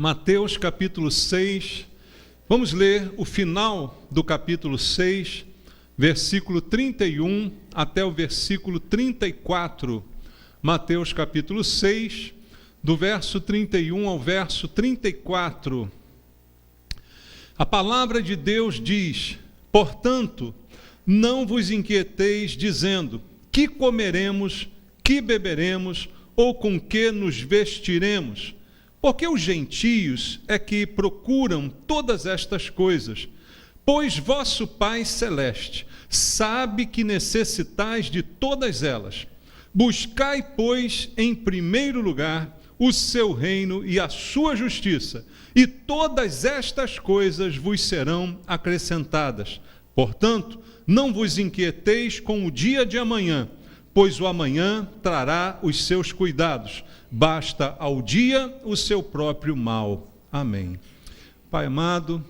Mateus capítulo 6, vamos ler o final do capítulo 6, versículo 31 até o versículo 34. Mateus capítulo 6, do verso 31 ao verso 34. A palavra de Deus diz: portanto, não vos inquieteis dizendo, que comeremos, que beberemos, ou com que nos vestiremos? Porque os gentios é que procuram todas estas coisas, pois vosso Pai Celeste sabe que necessitais de todas elas. Buscai, pois, em primeiro lugar o seu reino e a sua justiça, e todas estas coisas vos serão acrescentadas. Portanto, não vos inquieteis com o dia de amanhã, pois o amanhã trará os seus cuidados. Basta ao dia o seu próprio mal. Amém. Pai amado,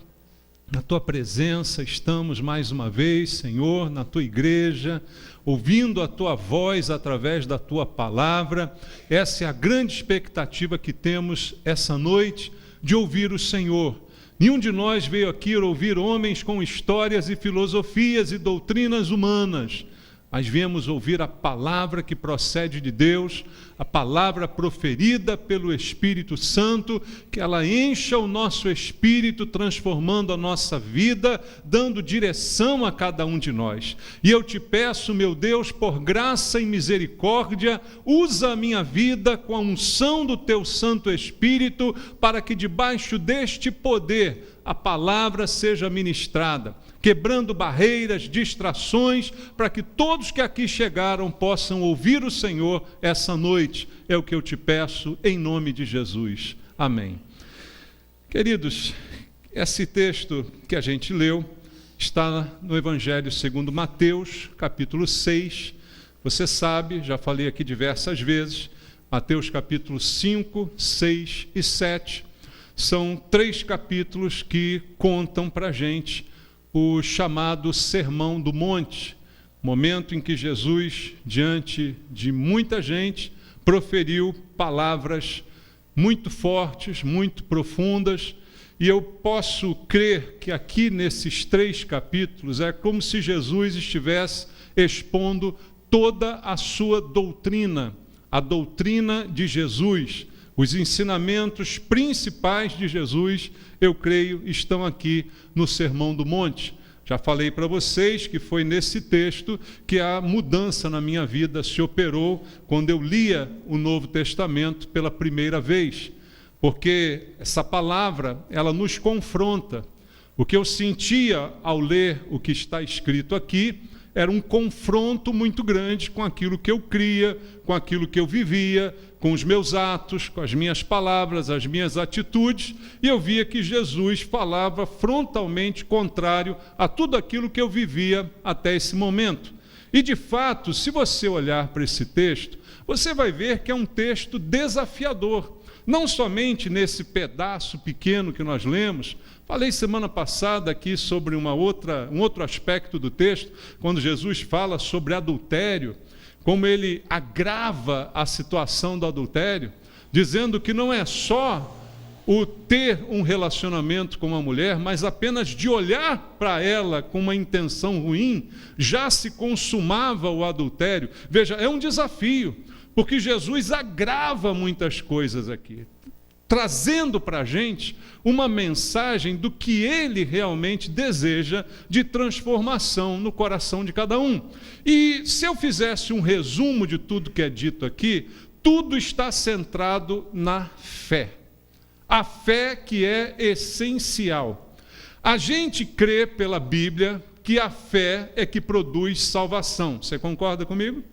na Tua presença estamos mais uma vez, Senhor, na Tua igreja, ouvindo a Tua voz através da Tua palavra. Essa é a grande expectativa que temos essa noite, de ouvir o Senhor. Nenhum de nós veio aqui ouvir homens com histórias e filosofias e doutrinas humanas, mas viemos ouvir a palavra que procede de Deus, a palavra proferida pelo Espírito Santo, que ela encha o nosso espírito, transformando a nossa vida, dando direção a cada um de nós. E eu te peço, meu Deus, por graça e misericórdia, usa a minha vida com a unção do teu Santo Espírito, para que debaixo deste poder a palavra seja ministrada, quebrando barreiras, distrações, para que todos que aqui chegaram possam ouvir o Senhor essa noite. É o que eu te peço, em nome de Jesus. Amém. Queridos, esse texto que a gente leu está no Evangelho segundo Mateus, capítulo 6. Você sabe, já falei aqui diversas vezes, Mateus capítulo 5, 6 e 7. São 3 capítulos que contam para a gente o chamado Sermão do Monte, momento em que Jesus, diante de muita gente, proferiu palavras muito fortes, muito profundas, e eu posso crer que aqui nesses 3 capítulos é como se Jesus estivesse expondo toda a sua doutrina, a doutrina de Jesus. Os ensinamentos principais de Jesus, eu creio, estão aqui no Sermão do Monte. Já falei para vocês que foi nesse texto que a mudança na minha vida se operou quando eu lia o Novo Testamento pela primeira vez. Porque essa palavra, ela nos confronta. O que eu sentia ao ler o que está escrito aqui era um confronto muito grande com aquilo que eu cria, com aquilo que eu vivia, com os meus atos, com as minhas palavras, as minhas atitudes, e eu via que Jesus falava frontalmente contrário a tudo aquilo que eu vivia até esse momento. E, de fato, se você olhar para esse texto, você vai ver que é um texto desafiador. Não somente nesse pedaço pequeno que nós lemos. Falei semana passada aqui sobre um outro aspecto do texto, quando Jesus fala sobre adultério, como ele agrava a situação do adultério, dizendo que não é só o ter um relacionamento com uma mulher, mas apenas de olhar para ela com uma intenção ruim, já se consumava o adultério. Veja, é um desafio, porque Jesus agrava muitas coisas aqui, trazendo para a gente uma mensagem do que ele realmente deseja de transformação no coração de cada um. E se eu fizesse um resumo de tudo que é dito aqui, tudo está centrado na fé. A fé que é essencial. A gente crê pela Bíblia que a fé é que produz salvação. Você concorda comigo?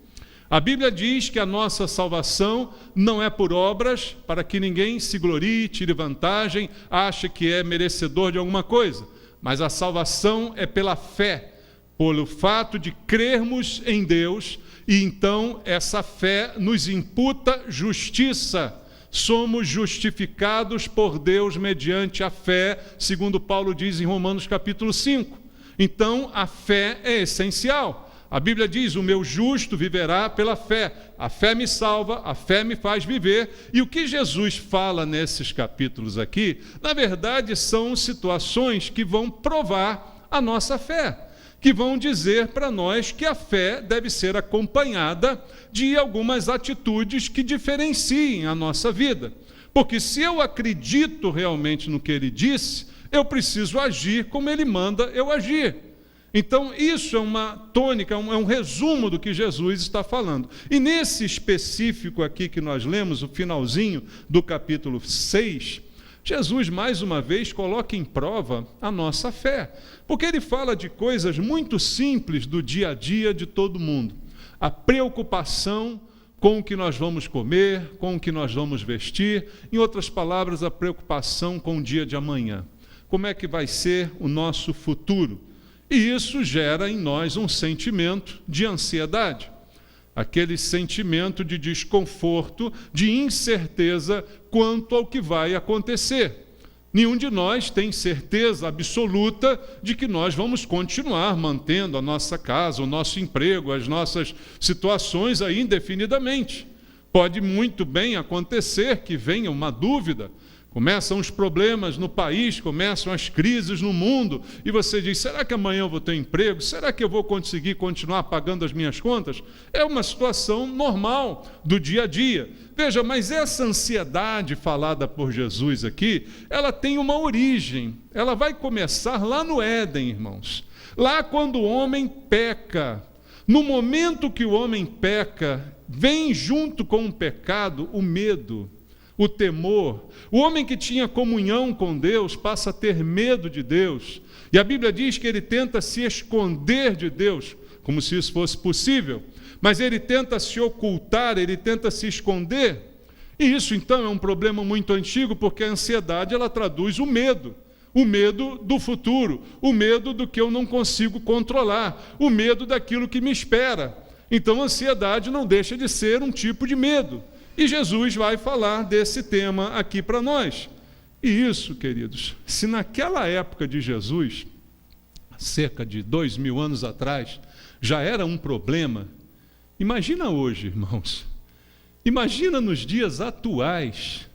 A Bíblia diz que a nossa salvação não é por obras, para que ninguém se glorie, tire vantagem, ache que é merecedor de alguma coisa. Mas a salvação é pela fé, pelo fato de crermos em Deus, e então essa fé nos imputa justiça. Somos justificados por Deus mediante a fé, segundo Paulo diz em Romanos capítulo 5. Então a fé é essencial. A Bíblia diz: o meu justo viverá pela fé. A fé me salva, a fé me faz viver. E o que Jesus fala nesses capítulos aqui, na verdade, são situações que vão provar a nossa fé, que vão dizer para nós que a fé deve ser acompanhada de algumas atitudes que diferenciem a nossa vida. Porque se eu acredito realmente no que ele disse, eu preciso agir como ele manda eu agir. Então, isso é uma tônica, é um resumo do que Jesus está falando. E nesse específico aqui que nós lemos, o finalzinho do capítulo 6, Jesus, mais uma vez, coloca em prova a nossa fé. Porque ele fala de coisas muito simples do dia a dia de todo mundo. A preocupação com o que nós vamos comer, com o que nós vamos vestir. Em outras palavras, a preocupação com o dia de amanhã. Como é que vai ser o nosso futuro? E isso gera em nós um sentimento de ansiedade, aquele sentimento de desconforto, de incerteza quanto ao que vai acontecer. Nenhum de nós tem certeza absoluta de que nós vamos continuar mantendo a nossa casa, o nosso emprego, as nossas situações aí indefinidamente. Pode muito bem acontecer que venha uma dúvida. Começam os problemas no país, começam as crises no mundo, e você diz: será que amanhã eu vou ter emprego? Será que eu vou conseguir continuar pagando as minhas contas? É uma situação normal do dia a dia. Veja, mas essa ansiedade falada por Jesus aqui, ela tem uma origem. Ela vai começar lá no Éden, irmãos. Lá quando o homem peca. No momento que o homem peca, vem junto com o pecado o medo, o temor. O homem que tinha comunhão com Deus passa a ter medo de Deus. E a Bíblia diz que ele tenta se esconder de Deus, como se isso fosse possível. Mas ele tenta se ocultar, ele tenta se esconder. E isso, então, é um problema muito antigo, porque a ansiedade, ela traduz o medo do futuro, o medo do que eu não consigo controlar, o medo daquilo que me espera. Então, a ansiedade não deixa de ser um tipo de medo. E Jesus vai falar desse tema aqui para nós. E isso, queridos, se naquela época de Jesus, cerca de 2000 anos atrás, já era um problema, imagina hoje, irmãos. Imagina nos dias atuais.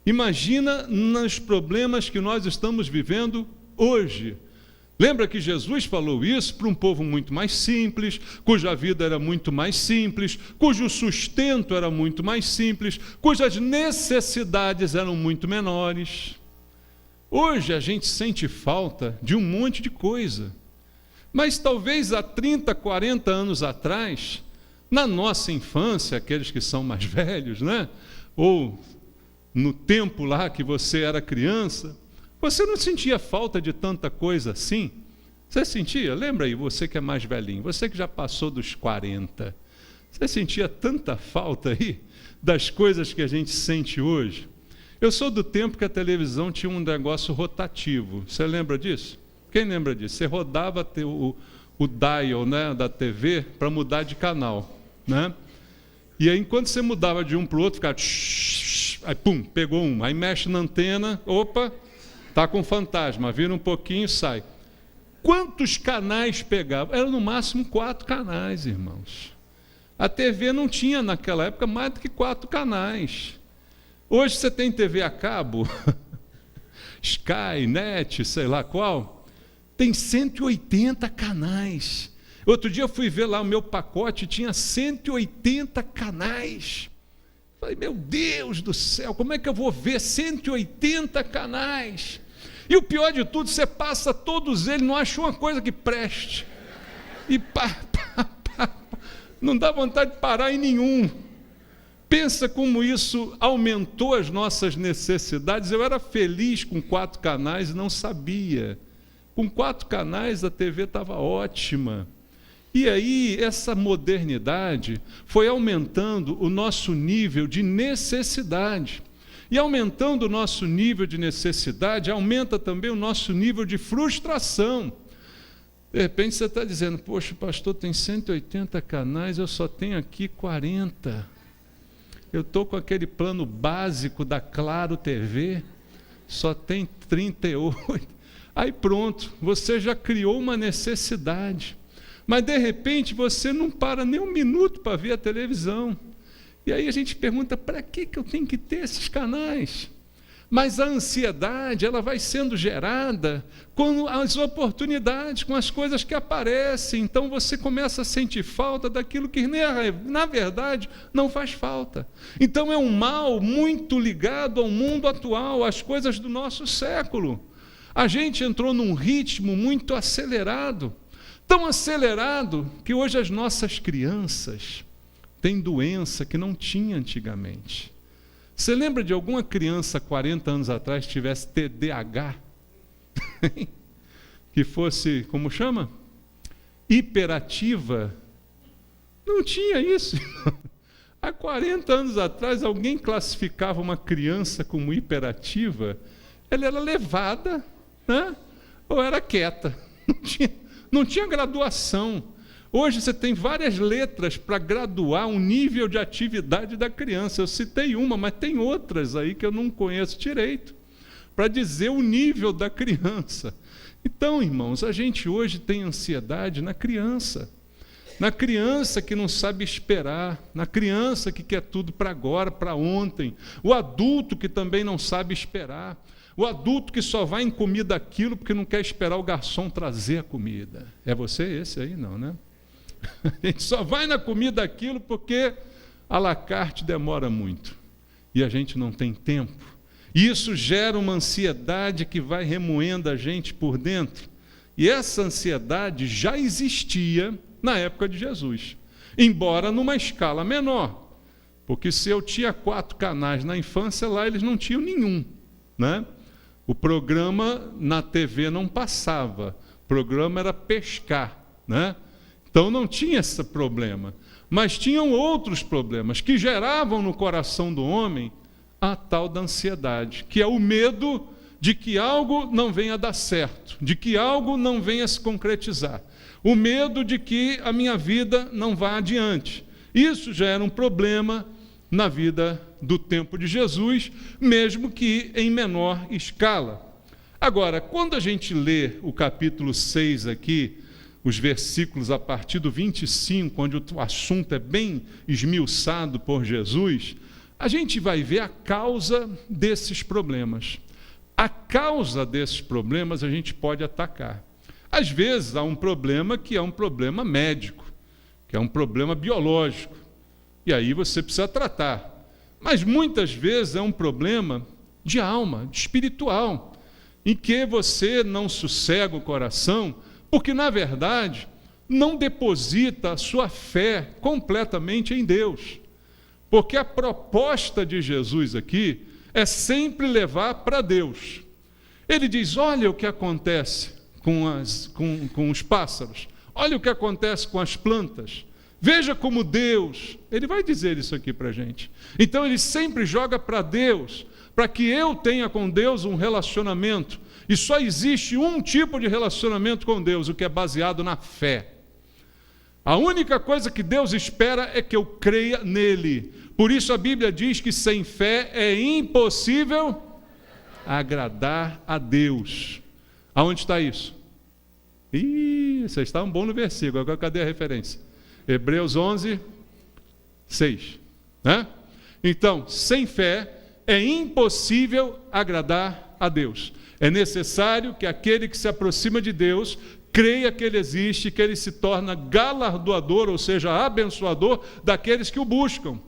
Imagina nos problemas que nós estamos vivendo hoje. Lembra que Jesus falou isso para um povo muito mais simples, cuja vida era muito mais simples, cujo sustento era muito mais simples, cujas necessidades eram muito menores. Hoje a gente sente falta de um monte de coisa. Mas talvez há 30, 40 anos atrás, na nossa infância, aqueles que são mais velhos, né? Ou no tempo lá que você era criança, você não sentia falta de tanta coisa assim? Você sentia? Lembra aí, você que é mais velhinho, você que já passou dos 40, você sentia tanta falta aí das coisas que a gente sente hoje? Eu sou do tempo que a televisão tinha um negócio rotativo. Você lembra disso? Quem lembra disso? Você rodava o dial, né, da TV para mudar de canal, né? E aí, enquanto você mudava de um para o outro, ficava... Aí, pum, pegou um. Aí mexe na antena, opa... Está com fantasma, vira um pouquinho e sai. Quantos canais pegava? Era no máximo 4 canais, irmãos. A TV não tinha naquela época mais do que 4 canais. Hoje você tem TV a cabo, Sky, Net, sei lá qual, tem 180 canais. Outro dia eu fui ver lá o meu pacote, tinha 180 canais. Falei, meu Deus do céu, como é que eu vou ver 180 canais? E o pior de tudo, você passa todos eles, não acha uma coisa que preste. E não dá vontade de parar em nenhum. Pensa como isso aumentou as nossas necessidades. Eu era feliz com 4 canais e não sabia. Com 4 canais a TV estava ótima. E aí essa modernidade foi aumentando o nosso nível de necessidade. E aumentando o nosso nível de necessidade, aumenta também o nosso nível de frustração. De repente você está dizendo, poxa, pastor, tem 180 canais, eu só tenho aqui 40. Eu estou com aquele plano básico da Claro TV, só tem 38. Aí pronto, você já criou uma necessidade. Mas, de repente, você não para nem um minuto para ver a televisão. E aí a gente pergunta, para que eu tenho que ter esses canais? Mas a ansiedade, ela vai sendo gerada com as oportunidades, com as coisas que aparecem. Então você começa a sentir falta daquilo que, na verdade, não faz falta. Então é um mal muito ligado ao mundo atual, às coisas do nosso século. A gente entrou num ritmo muito acelerado, tão acelerado que hoje as nossas crianças têm doença que não tinha antigamente. Você lembra de alguma criança 40 anos atrás que tivesse TDAH? Que fosse, como chama? Hiperativa? Não tinha isso. Há 40 anos atrás, alguém classificava uma criança como hiperativa, ela era levada, né? Ou era quieta. Não tinha graduação. Hoje você tem várias letras para graduar um nível de atividade da criança. Eu citei uma, mas tem outras aí que eu não conheço direito, para dizer o nível da criança. Então, irmãos, a gente hoje tem ansiedade na criança que não sabe esperar, na criança que quer tudo para agora, para ontem, o adulto que também não sabe esperar, o adulto que só vai em comida aquilo porque não quer esperar o garçom trazer a comida. É você esse aí? Não, né? A gente só vai na comida aquilo porque à la carte demora muito e a gente não tem tempo. E isso gera uma ansiedade que vai remoendo a gente por dentro. E essa ansiedade já existia na época de Jesus, embora numa escala menor. Porque se eu tinha 4 canais na infância, lá eles não tinham nenhum, né? O programa na TV não passava, o programa era pescar, né? Então não tinha esse problema, mas tinham outros problemas que geravam no coração do homem a tal da ansiedade, que é o medo de que algo não venha a dar certo, de que algo não venha a se concretizar, o medo de que a minha vida não vá adiante. Isso já era um problema na vida do tempo de Jesus, mesmo que em menor escala. Agora, quando a gente lê o capítulo 6 aqui, os versículos a partir do 25, onde o assunto é bem esmiuçado por Jesus, a gente vai ver a causa desses problemas. A causa desses problemas a gente pode atacar. Às vezes há um problema que é um problema médico, que é um problema biológico, e aí você precisa tratar. Mas muitas vezes é um problema de alma, de espiritual, em que você não sossega o coração, porque, na verdade, não deposita a sua fé completamente em Deus. Porque a proposta de Jesus aqui é sempre levar para Deus. Ele diz, olha o que acontece com os pássaros, olha o que acontece com as plantas, veja como Deus... Ele vai dizer isso aqui para a gente. Então, ele sempre joga para Deus, para que eu tenha com Deus um relacionamento. E só existe um tipo de relacionamento com Deus, o que é baseado na fé. A única coisa que Deus espera é que eu creia nele. Por isso a Bíblia diz que sem fé é impossível agradar a Deus. Aonde está isso? Vocês estavam bons no versículo, agora cadê a referência? Hebreus 11, 6. Né? Então, sem fé é impossível agradar a Deus. É necessário que aquele que se aproxima de Deus creia que Ele existe, que Ele se torna galardoador, ou seja, abençoador daqueles que o buscam.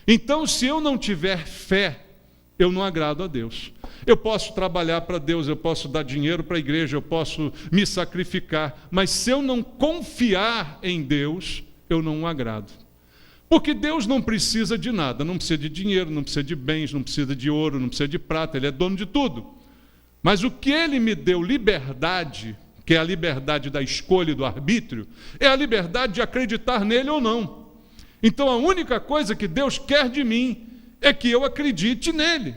Então, se eu não tiver fé, eu não agrado a Deus. Eu posso trabalhar para Deus, eu posso dar dinheiro para a igreja, eu posso me sacrificar, mas se eu não confiar em Deus, eu não o agrado. Porque Deus não precisa de nada, não precisa de dinheiro, não precisa de bens, não precisa de ouro, não precisa de prata, Ele é dono de tudo. Mas o que Ele me deu liberdade, que é a liberdade da escolha e do arbítrio, é a liberdade de acreditar nele ou não. Então a única coisa que Deus quer de mim é que eu acredite nele.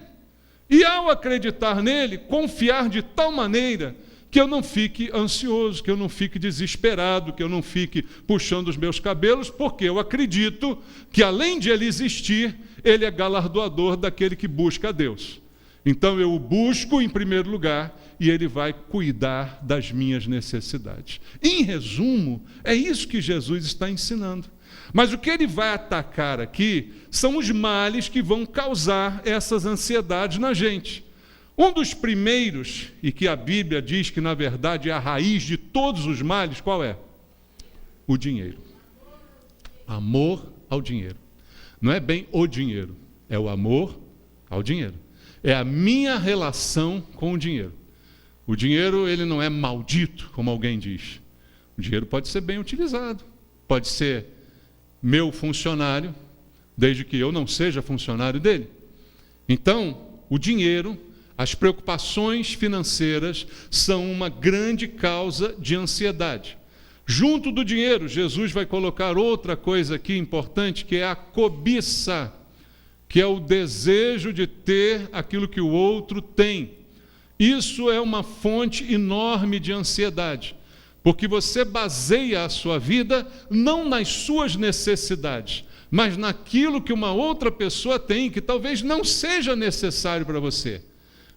E ao acreditar nele, confiar de tal maneira que eu não fique ansioso, que eu não fique desesperado, que eu não fique puxando os meus cabelos, porque eu acredito que além de ele existir, ele é galardoador daquele que busca a Deus. Então eu o busco em primeiro lugar e ele vai cuidar das minhas necessidades. Em resumo, é isso que Jesus está ensinando. Mas o que ele vai atacar aqui são os males que vão causar essas ansiedades na gente. Um dos primeiros, e que a Bíblia diz que na verdade é a raiz de todos os males, qual é? O dinheiro. Amor ao dinheiro. Não é bem o dinheiro, é o amor ao dinheiro. É a minha relação com o dinheiro. O dinheiro, ele não é maldito, como alguém diz. O dinheiro pode ser bem utilizado. Pode ser meu funcionário, desde que eu não seja funcionário dele. Então, o dinheiro, as preocupações financeiras são uma grande causa de ansiedade. Junto do dinheiro, Jesus vai colocar outra coisa aqui importante, que é a cobiça, que é o desejo de ter aquilo que o outro tem. Isso é uma fonte enorme de ansiedade, porque você baseia a sua vida não nas suas necessidades, mas naquilo que uma outra pessoa tem, que talvez não seja necessário para você.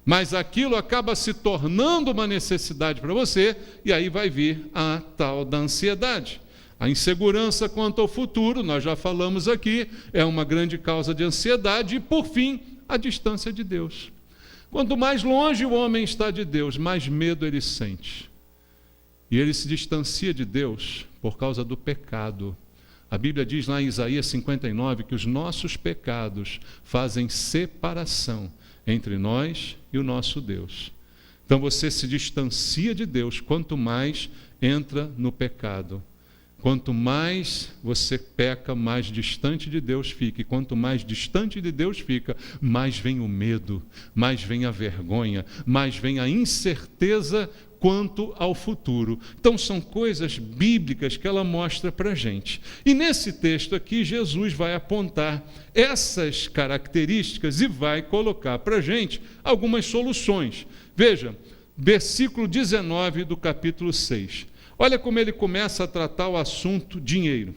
Mas aquilo acaba se tornando uma necessidade para você, e aí vai vir a tal da ansiedade. A insegurança quanto ao futuro, nós já falamos aqui, é uma grande causa de ansiedade. E, por fim, a distância de Deus. Quanto mais longe o homem está de Deus, mais medo ele sente. E ele se distancia de Deus por causa do pecado. A Bíblia diz lá em Isaías 59 que os nossos pecados fazem separação entre nós e o nosso Deus. Então você se distancia de Deus quanto mais entra no pecado. Quanto mais você peca, mais distante de Deus fica. E quanto mais distante de Deus fica, mais vem o medo, mais vem a vergonha, mais vem a incerteza quanto ao futuro. Então são coisas bíblicas que ela mostra para a gente. E nesse texto aqui, Jesus vai apontar essas características e vai colocar para a gente algumas soluções. Veja, versículo 19 do capítulo 6. Olha como ele começa a tratar o assunto dinheiro.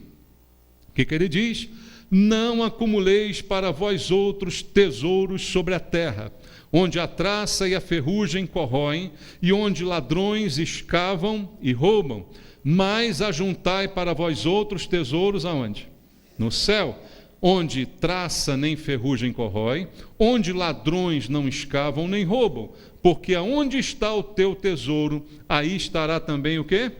O que ele diz? Não acumuleis para vós outros tesouros sobre a terra, onde a traça e a ferrugem corroem, e onde ladrões escavam e roubam, mas ajuntai para vós outros tesouros aonde? No céu, onde traça nem ferrugem corrói, onde ladrões não escavam nem roubam, porque aonde está o teu tesouro, aí estará também o quê?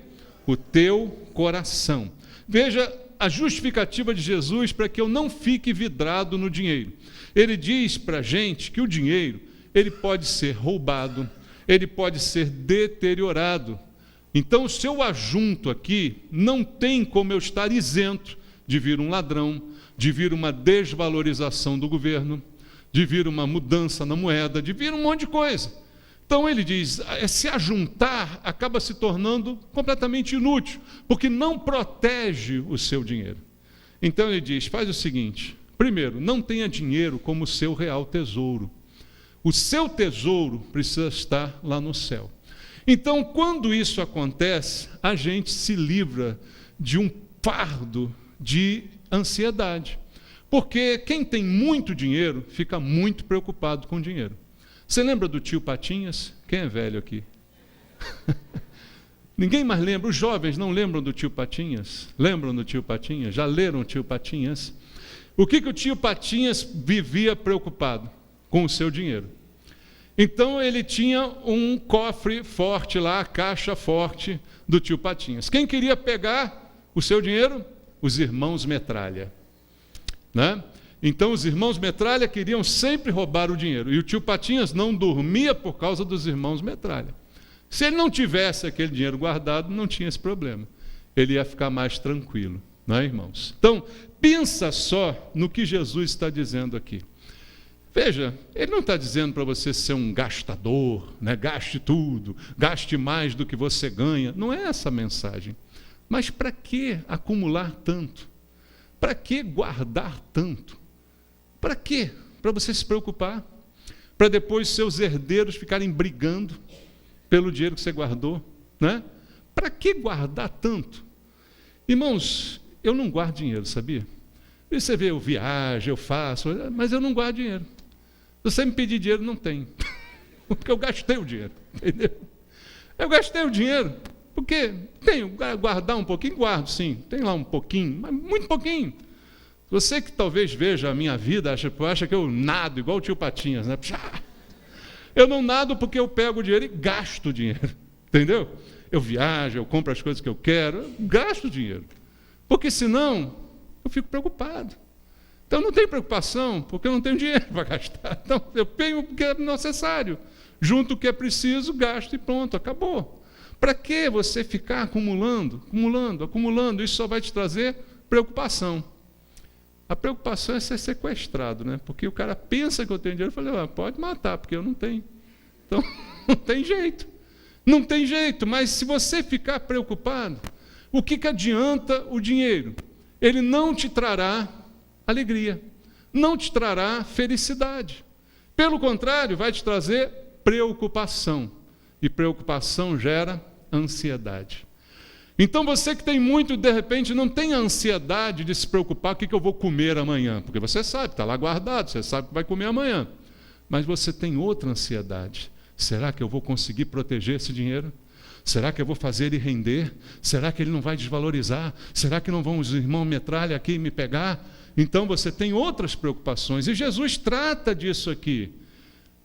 O teu coração. Veja a justificativa de Jesus para que eu não fique vidrado no dinheiro. Ele diz para a gente que o dinheiro, ele pode ser roubado, ele pode ser deteriorado. Então, se eu ajunto aqui, não tem como eu estar isento de vir um ladrão, de vir uma desvalorização do governo, de vir uma mudança na moeda, de vir um monte de coisa. Então ele diz, se ajuntar acaba se tornando completamente inútil, porque não protege o seu dinheiro. Então ele diz, faz o seguinte, primeiro, não tenha dinheiro como seu real tesouro. O seu tesouro precisa estar lá no céu. Então, quando isso acontece, a gente se livra de um fardo de ansiedade. Porque quem tem muito dinheiro fica muito preocupado com o dinheiro. Você lembra do tio Patinhas? Quem é velho aqui? Ninguém mais lembra. Os jovens não lembram do tio Patinhas? Lembram do tio Patinhas? Já leram o tio Patinhas? O que o tio Patinhas vivia preocupado? Com o seu dinheiro. Então ele tinha um cofre forte lá, a caixa forte do tio Patinhas. Quem queria pegar o seu dinheiro? Os irmãos Metralha. Né? Então os irmãos Metralha queriam sempre roubar o dinheiro. E o tio Patinhas não dormia por causa dos irmãos Metralha. Se ele não tivesse aquele dinheiro guardado, não tinha esse problema. Ele ia ficar mais tranquilo, não é, irmãos? Então, pensa só no que Jesus está dizendo aqui. Veja, ele não está dizendo para você ser um gastador, né? Gaste tudo, gaste mais do que você ganha. Não é essa a mensagem. Mas para que acumular tanto? Para que guardar tanto? Para quê? Para você se preocupar? Para depois seus herdeiros ficarem brigando pelo dinheiro que você guardou? Né? Para que guardar tanto? Irmãos, eu não guardo dinheiro, sabia? E você vê, eu viajo, eu faço, mas eu não guardo dinheiro. Se você me pedir dinheiro, não tem. porque eu gastei o dinheiro, entendeu? Eu gastei o dinheiro, porque tenho que guardar um pouquinho, guardo sim, tem lá um pouquinho, mas muito pouquinho. Você que talvez veja a minha vida, acha que eu nado igual o tio Patinhas, né? Eu não nado porque eu pego o dinheiro e gasto o dinheiro, entendeu? Eu viajo, eu compro as coisas que eu quero, eu gasto o dinheiro, porque senão eu fico preocupado. Então não tem preocupação, porque eu não tenho dinheiro para gastar. Então eu tenho o que é necessário, junto o que é preciso, gasto e pronto, acabou. Para que você ficar acumulando? Isso só vai te trazer preocupação. A preocupação é ser sequestrado, né? Porque o cara pensa que eu tenho dinheiro, eu falei, pode matar, porque eu não tenho. Então, não tem jeito. Não tem jeito, mas se você ficar preocupado, o que adianta o dinheiro? Ele não te trará alegria, não te trará felicidade. Pelo contrário, vai te trazer preocupação. E preocupação gera ansiedade. Então você que tem muito, de repente, não tem a ansiedade de se preocupar o que eu vou comer amanhã, porque você sabe, está lá guardado, você sabe que vai comer amanhã. Mas você tem outra ansiedade. Será que eu vou conseguir proteger esse dinheiro? Será que eu vou fazer ele render? Será que ele não vai desvalorizar? Será que não vão os irmãos metralha aqui me pegar? Então você tem outras preocupações. E Jesus trata disso aqui.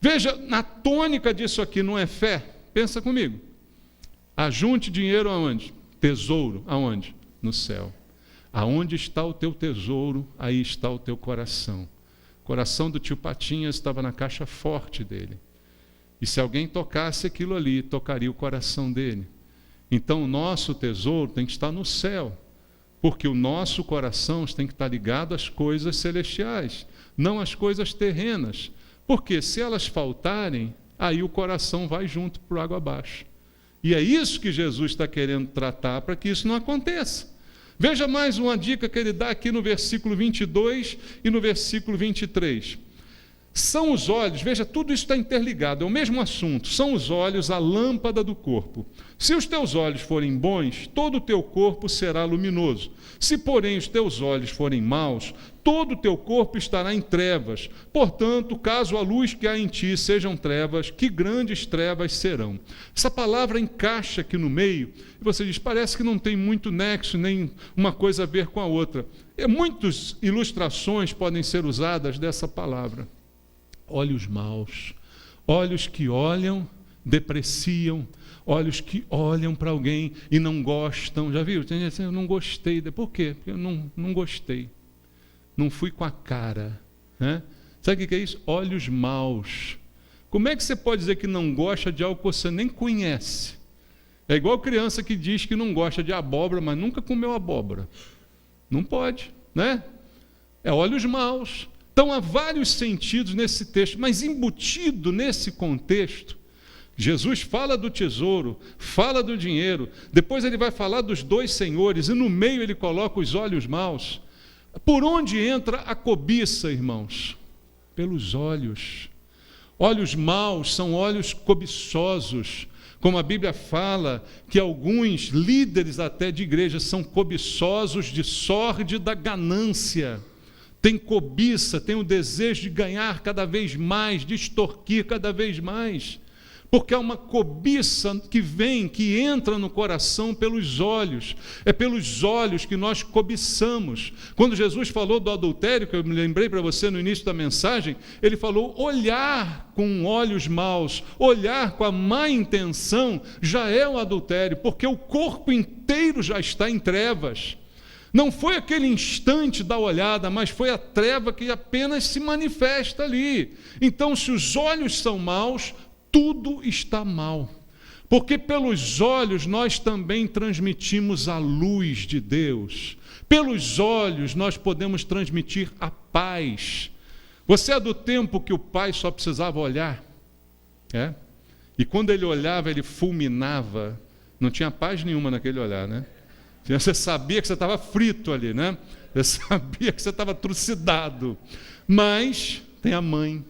Veja, na tônica disso aqui não é fé? Pensa comigo. Ajunte dinheiro aonde? Tesouro aonde? No céu. Aonde está o teu tesouro, aí está o teu coração. O coração do tio Patinhas estava na caixa forte dele. E se alguém tocasse aquilo ali, tocaria o coração dele. Então o nosso tesouro tem que estar no céu, porque o nosso coração tem que estar ligado às coisas celestiais, não às coisas terrenas. Porque se elas faltarem, aí o coração vai junto para o água abaixo. E é isso que Jesus está querendo tratar para que isso não aconteça. Veja mais uma dica que ele dá aqui no versículo 22 e no versículo 23. São os olhos, veja, tudo isso está interligado, é o mesmo assunto. São os olhos a lâmpada do corpo. Se os teus olhos forem bons, todo o teu corpo será luminoso. Se, porém, os teus olhos forem maus, todo o teu corpo estará em trevas. Portanto, caso a luz que há em ti sejam trevas, que grandes trevas serão. Essa palavra encaixa aqui no meio, e você diz, parece que não tem muito nexo, nem uma coisa a ver com a outra. Muitas ilustrações podem ser usadas dessa palavra. Olhos maus, olhos que olham, depreciam, olhos que olham para alguém e não gostam. Já viu? Tem gente assim, eu não gostei. Por quê? Porque eu não gostei. Não fui com a cara. Né? Sabe o que é isso? Olhos maus. Como é que você pode dizer que não gosta de algo que você nem conhece? É igual criança que diz que não gosta de abóbora, mas nunca comeu abóbora. Não pode, né? É olhos maus. Então, há vários sentidos nesse texto, mas embutido nesse contexto, Jesus fala do tesouro, fala do dinheiro, depois ele vai falar dos dois senhores, e no meio ele coloca os olhos maus. Por onde entra a cobiça, irmãos? Pelos olhos. Olhos maus são olhos cobiçosos, como a Bíblia fala que alguns líderes até de igreja são cobiçosos de sórdida ganância. Tem cobiça, tem o desejo de ganhar cada vez mais, de extorquir cada vez mais. Porque é uma cobiça que vem, que entra no coração pelos olhos. É pelos olhos que nós cobiçamos. Quando Jesus falou do adultério, que eu me lembrei para você no início da mensagem, ele falou, olhar com olhos maus, olhar com a má intenção, já é um adultério, porque o corpo inteiro já está em trevas. Não foi aquele instante da olhada, mas foi a treva que apenas se manifesta ali. Então, se os olhos são maus, tudo está mal. Porque pelos olhos nós também transmitimos a luz de Deus. Pelos olhos nós podemos transmitir a paz. Você é do tempo que o pai só precisava olhar? É? E quando ele olhava, ele fulminava. Não tinha paz nenhuma naquele olhar, né? Você sabia que você estava frito ali, né? Você sabia que você estava trucidado. Mas tem a mãe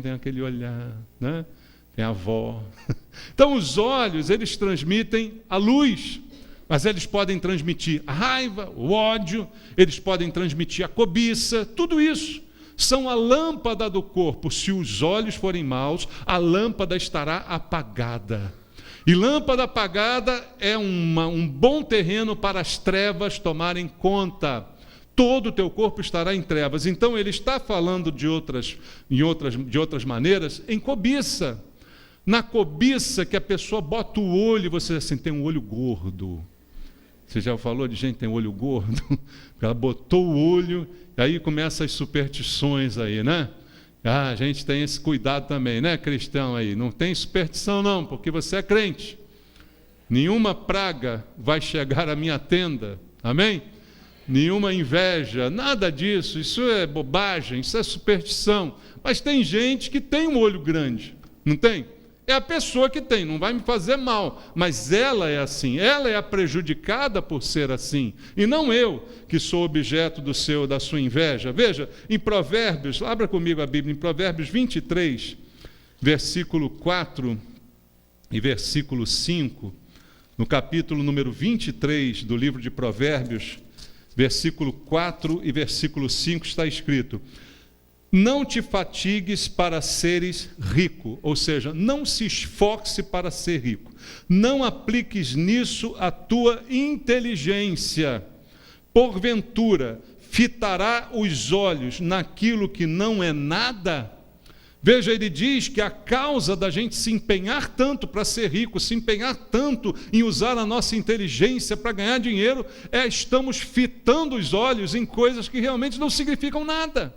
tem aquele olhar, né? Tem a avó. Então os olhos, eles transmitem a luz, mas eles podem transmitir a raiva, o ódio, eles podem transmitir a cobiça, tudo isso. são a lâmpada do corpo. Se os olhos forem maus, a lâmpada estará apagada. E lâmpada apagada é um bom terreno para as trevas tomarem conta. Todo o teu corpo estará em trevas. Então ele está falando de outras maneiras, em cobiça. Na cobiça que a pessoa bota o olho, você assim, tem um olho gordo. Você já falou de gente que tem olho gordo? Ela botou o olho, e aí começam as superstições aí, né? A gente tem esse cuidado também, né, cristão aí? Não tem superstição não, porque você é crente. Nenhuma praga vai chegar à minha tenda, amém? Nenhuma inveja, nada disso, isso é bobagem, isso é superstição. Mas tem gente que tem um olho grande, não tem? É a pessoa que tem, não vai me fazer mal, mas ela é assim, ela é a prejudicada por ser assim, e não eu, que sou objeto da sua inveja. Veja, em Provérbios, abra comigo a Bíblia, em Provérbios 23, versículo 4 e versículo 5, no capítulo número 23 do livro de Provérbios, versículo 4 e versículo 5 está escrito: não te fatigues para seres rico, ou seja, não se esforce para ser rico. Não apliques nisso a tua inteligência. Porventura, fitará os olhos naquilo que não é nada? Veja, ele diz que a causa da gente se empenhar tanto para ser rico, se empenhar tanto em usar a nossa inteligência para ganhar dinheiro, estamos fitando os olhos em coisas que realmente não significam nada.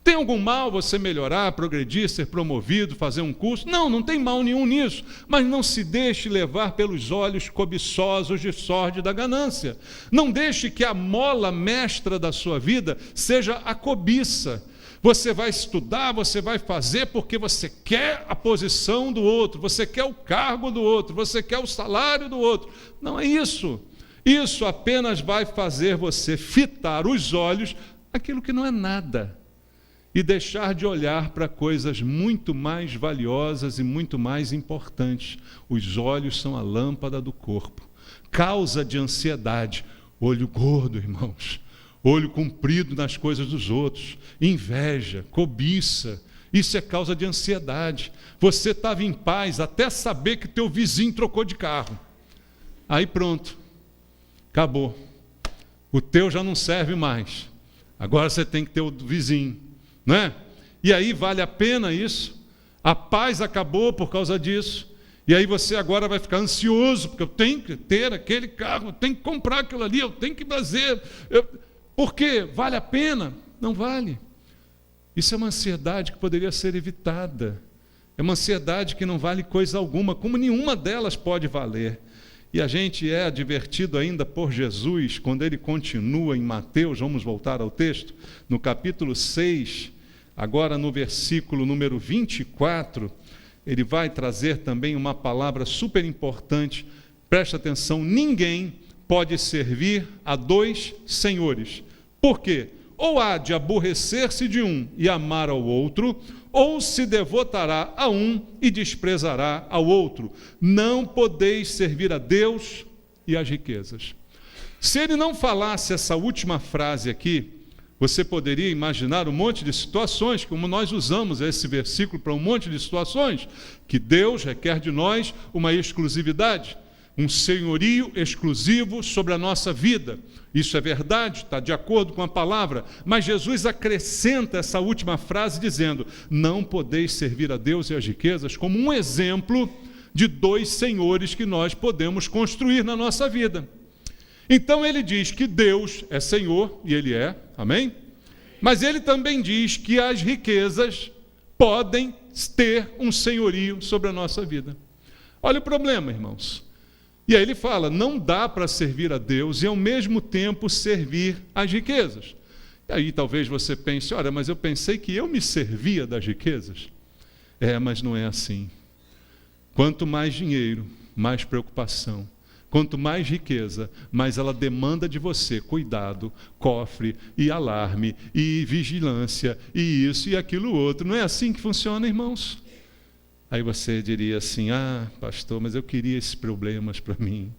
Tem algum mal você melhorar, progredir, ser promovido, fazer um curso? Não, não tem mal nenhum nisso, mas não se deixe levar pelos olhos cobiçosos de sorte da ganância. Não deixe que a mola mestra da sua vida seja a cobiça. Você vai estudar, você vai fazer porque você quer a posição do outro, você quer o cargo do outro, você quer o salário do outro. Não é isso. Isso apenas vai fazer você fitar os olhos naquilo que não é nada e deixar de olhar para coisas muito mais valiosas e muito mais importantes. Os olhos são a lâmpada do corpo. Causa de ansiedade, olho gordo, irmãos. Olho comprido nas coisas dos outros, inveja, cobiça, isso é causa de ansiedade. Você estava em paz até saber que teu vizinho trocou de carro. Aí pronto, acabou. O teu já não serve mais. Agora você tem que ter o vizinho, não é? E aí vale a pena isso? A paz acabou por causa disso. E aí você agora vai ficar ansioso, porque eu tenho que ter aquele carro, eu tenho que comprar aquilo ali, eu tenho que fazer... Por quê? Vale a pena? Não vale. Isso é uma ansiedade que poderia ser evitada. É uma ansiedade que não vale coisa alguma, como nenhuma delas pode valer. E a gente é advertido ainda por Jesus, quando ele continua em Mateus, vamos voltar ao texto, no capítulo 6, agora no versículo número 24, ele vai trazer também uma palavra super importante. Preste atenção, ninguém pode servir a dois senhores. Por quê? Ou há de aborrecer-se de um e amar ao outro, ou se devotará a um e desprezará ao outro. Não podeis servir a Deus e às riquezas. Se ele não falasse essa última frase aqui, você poderia imaginar um monte de situações, como nós usamos esse versículo para um monte de situações, que Deus requer de nós uma exclusividade, um senhorio exclusivo sobre a nossa vida. Isso é verdade, está de acordo com a palavra, mas Jesus acrescenta essa última frase dizendo: não podeis servir a Deus e às riquezas, como um exemplo de dois senhores que nós podemos construir na nossa vida. Então ele diz que Deus é Senhor, e Ele é, amém? Mas ele também diz que as riquezas podem ter um senhorio sobre a nossa vida. Olha o problema, irmãos. E aí ele fala, não dá para servir a Deus e ao mesmo tempo servir às riquezas. E aí talvez você pense, olha, mas eu pensei que eu me servia das riquezas. Mas não é assim. Quanto mais dinheiro, mais preocupação. Quanto mais riqueza, mais ela demanda de você cuidado, cofre e alarme e vigilância e isso e aquilo outro. Não é assim que funciona, irmãos? Aí você diria assim, pastor, mas eu queria esses problemas para mim.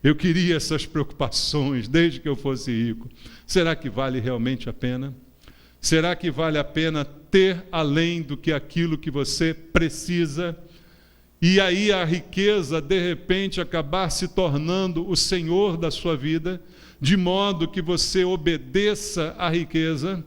Eu queria essas preocupações desde que eu fosse rico. Será que vale realmente a pena? Será que vale a pena ter além do que aquilo que você precisa? E aí a riqueza, de repente, acabar se tornando o senhor da sua vida, de modo que você obedeça à riqueza,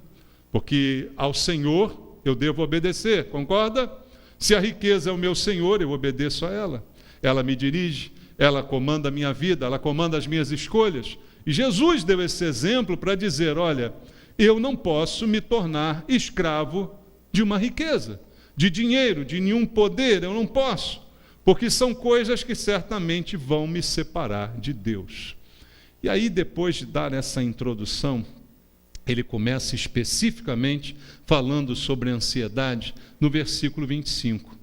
porque ao Senhor eu devo obedecer, concorda? Se a riqueza é o meu senhor, eu obedeço a ela. Ela me dirige, ela comanda a minha vida, ela comanda as minhas escolhas. E Jesus deu esse exemplo para dizer, olha, eu não posso me tornar escravo de uma riqueza, de dinheiro, de nenhum poder, eu não posso, porque são coisas que certamente vão me separar de Deus. E aí, depois de dar essa introdução, ele começa especificamente falando sobre a ansiedade no versículo 25.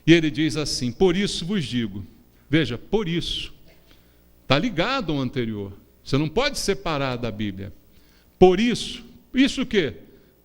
E ele diz assim, por isso vos digo, veja, por isso, está ligado ao anterior, você não pode separar da Bíblia. Por isso o quê?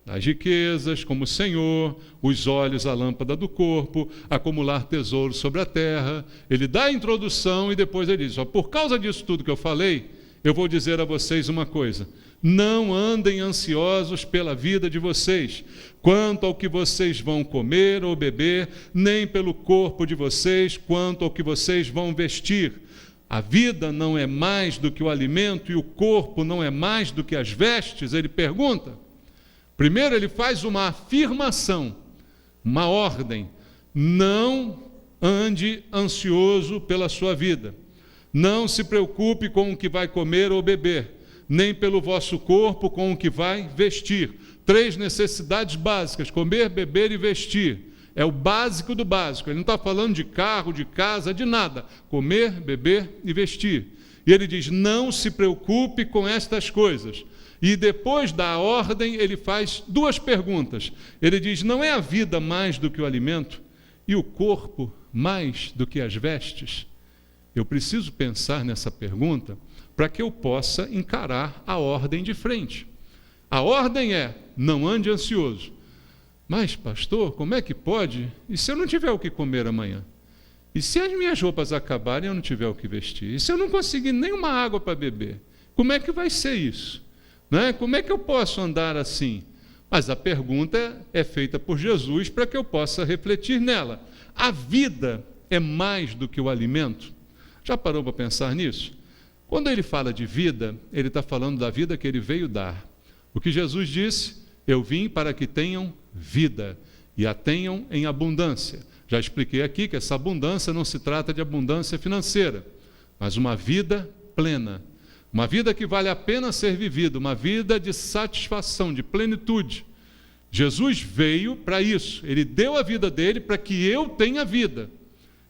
As riquezas, como o Senhor, os olhos, a lâmpada do corpo, acumular tesouros sobre a terra. Ele dá a introdução e depois ele diz, ó, por causa disso tudo que eu falei, eu vou dizer a vocês uma coisa, não andem ansiosos pela vida de vocês, quanto ao que vocês vão comer ou beber, nem pelo corpo de vocês, quanto ao que vocês vão vestir. A vida não é mais do que o alimento e o corpo não é mais do que as vestes? Ele pergunta. Primeiro ele faz uma afirmação, uma ordem. Não ande ansioso pela sua vida. Não se preocupe com o que vai comer ou beber, nem pelo vosso corpo com o que vai vestir. 3 necessidades básicas, comer, beber e vestir. É o básico do básico. Ele não está falando de carro, de casa, de nada. Comer, beber e vestir. E ele diz, não se preocupe com estas coisas. E depois da ordem, ele faz 2 perguntas. Ele diz, não é a vida mais do que o alimento? E o corpo mais do que as vestes? Eu preciso pensar nessa pergunta para que eu possa encarar a ordem de frente. A ordem é, não ande ansioso. Mas, pastor, como é que pode? E se eu não tiver o que comer amanhã? E se as minhas roupas acabarem e eu não tiver o que vestir? E se eu não conseguir nenhuma água para beber? Como é que vai ser isso? Né? Como é que eu posso andar assim? Mas a pergunta é feita por Jesus para que eu possa refletir nela. A vida é mais do que o alimento? Já parou para pensar nisso? Quando ele fala de vida, ele está falando da vida que ele veio dar. O que Jesus disse, eu vim para que tenham vida e a tenham em abundância. Já expliquei aqui que essa abundância não se trata de abundância financeira, mas uma vida plena, uma vida que vale a pena ser vivida, uma vida de satisfação, de plenitude. Jesus veio para isso, ele deu a vida dele para que eu tenha vida.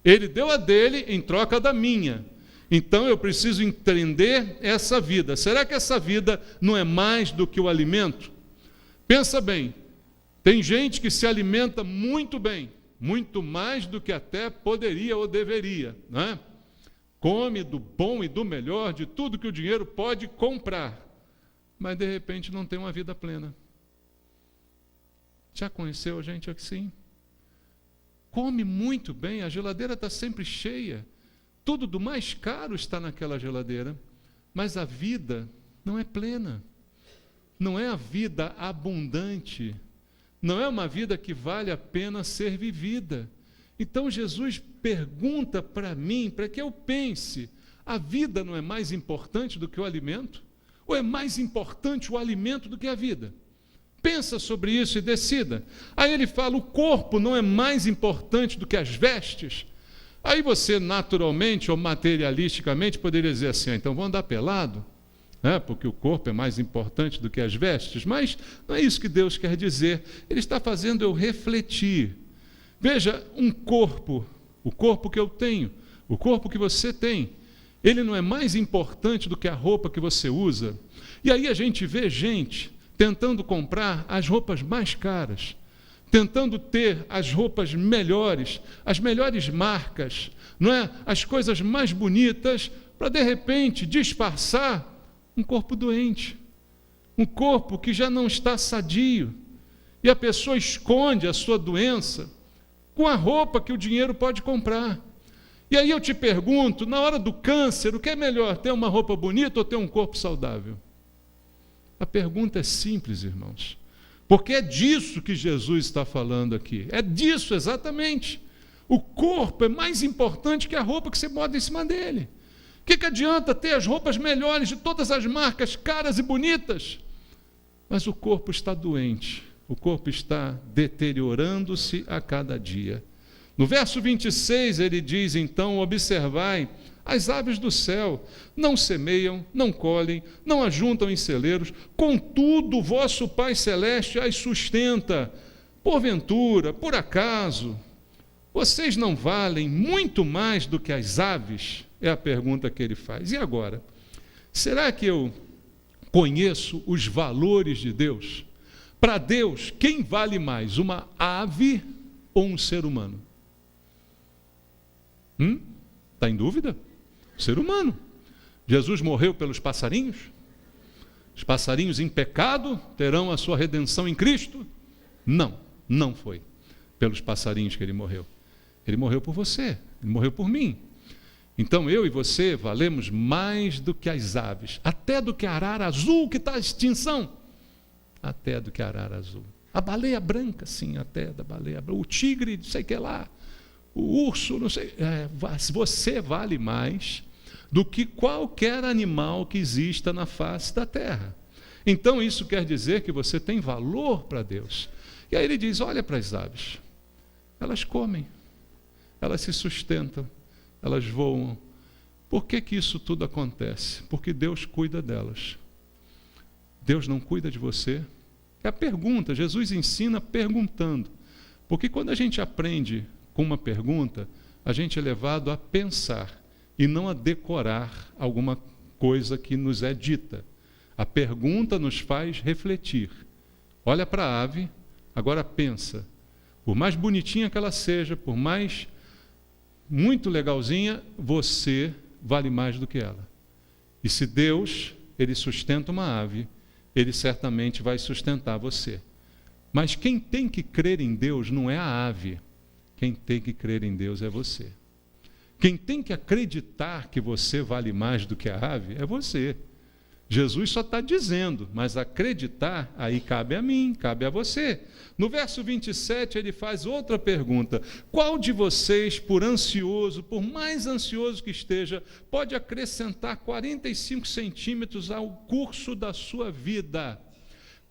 Ele deu a dele em troca da minha. Então eu preciso entender essa vida. Será que essa vida não é mais do que o alimento? Pensa bem, tem gente que se alimenta muito bem, muito mais do que até poderia ou deveria, não é? Come do bom e do melhor, de tudo que o dinheiro pode comprar, mas de repente não tem uma vida plena. Já conheceu a gente assim? Come muito bem, a geladeira está sempre cheia, tudo do mais caro está naquela geladeira, mas a vida não é plena. Não é a vida abundante, não é uma vida que vale a pena ser vivida. Então Jesus pergunta para mim, para que eu pense, a vida não é mais importante do que o alimento? Ou é mais importante o alimento do que a vida? Pensa sobre isso e decida. Aí ele fala, o corpo não é mais importante do que as vestes? Aí você naturalmente ou materialisticamente poderia dizer assim, então vou andar pelado? Porque o corpo é mais importante do que as vestes, mas não é isso que Deus quer dizer. Ele está fazendo eu refletir. Veja, um corpo, o corpo que eu tenho, o corpo que você tem, ele não é mais importante do que a roupa que você usa. E aí a gente vê gente tentando comprar as roupas mais caras, tentando ter as roupas melhores, as melhores marcas, não é? As coisas mais bonitas, para de repente disfarçar um corpo doente, um corpo que já não está sadio, e a pessoa esconde a sua doença com a roupa que o dinheiro pode comprar. E aí eu te pergunto, na hora do câncer, o que é melhor, ter uma roupa bonita ou ter um corpo saudável? A pergunta é simples, irmãos, Porque é disso que Jesus está falando aqui. É disso exatamente. O corpo é mais importante que a roupa que você bota em cima dele. O que adianta ter as roupas melhores de todas as marcas, caras e bonitas? Mas o corpo está doente. O corpo está deteriorando-se a cada dia. No verso 26 ele diz, então, observai as aves do céu, não semeiam, não colhem, não ajuntam em celeiros, contudo o vosso Pai Celeste as sustenta. Porventura, por acaso, vocês não valem muito mais do que as aves? É a pergunta que ele faz. E agora? Será que eu conheço os valores de Deus? Para Deus, quem vale mais, uma ave ou um ser humano? Está em dúvida? Ser humano. Jesus morreu pelos passarinhos? Os passarinhos em pecado terão a sua redenção em Cristo? Não, não foi pelos passarinhos que ele morreu. Ele morreu por você, ele morreu por mim. Então eu e você valemos mais do que as aves, até do que a arara azul que está em extinção. Até do que a arara azul. A baleia branca, sim, até da baleia branca. O tigre, não sei o que lá. O urso, não sei. Você vale mais do que qualquer animal que exista na face da terra. Então isso quer dizer que você tem valor para Deus. E aí ele diz, olha para as aves. Elas comem, elas se sustentam, elas voam. Por que isso tudo acontece? Porque Deus cuida delas. Deus não cuida de você? É a pergunta, Jesus ensina perguntando. Porque quando a gente aprende com uma pergunta, a gente é levado a pensar e não a decorar alguma coisa que nos é dita. A pergunta nos faz refletir. Olha para a ave, agora pensa. Por mais bonitinha que ela seja, por mais muito legalzinha, você vale mais do que ela. E se Deus, ele sustenta uma ave, ele certamente vai sustentar você. Mas quem tem que crer em Deus não é a ave. Quem tem que crer em Deus é você. Quem tem que acreditar que você vale mais do que a ave é você. Jesus só está dizendo, mas acreditar, aí cabe a mim, cabe a você. No verso 27 ele faz outra pergunta. Qual de vocês, por ansioso, por mais ansioso que esteja, pode acrescentar 45 centímetros ao curso da sua vida?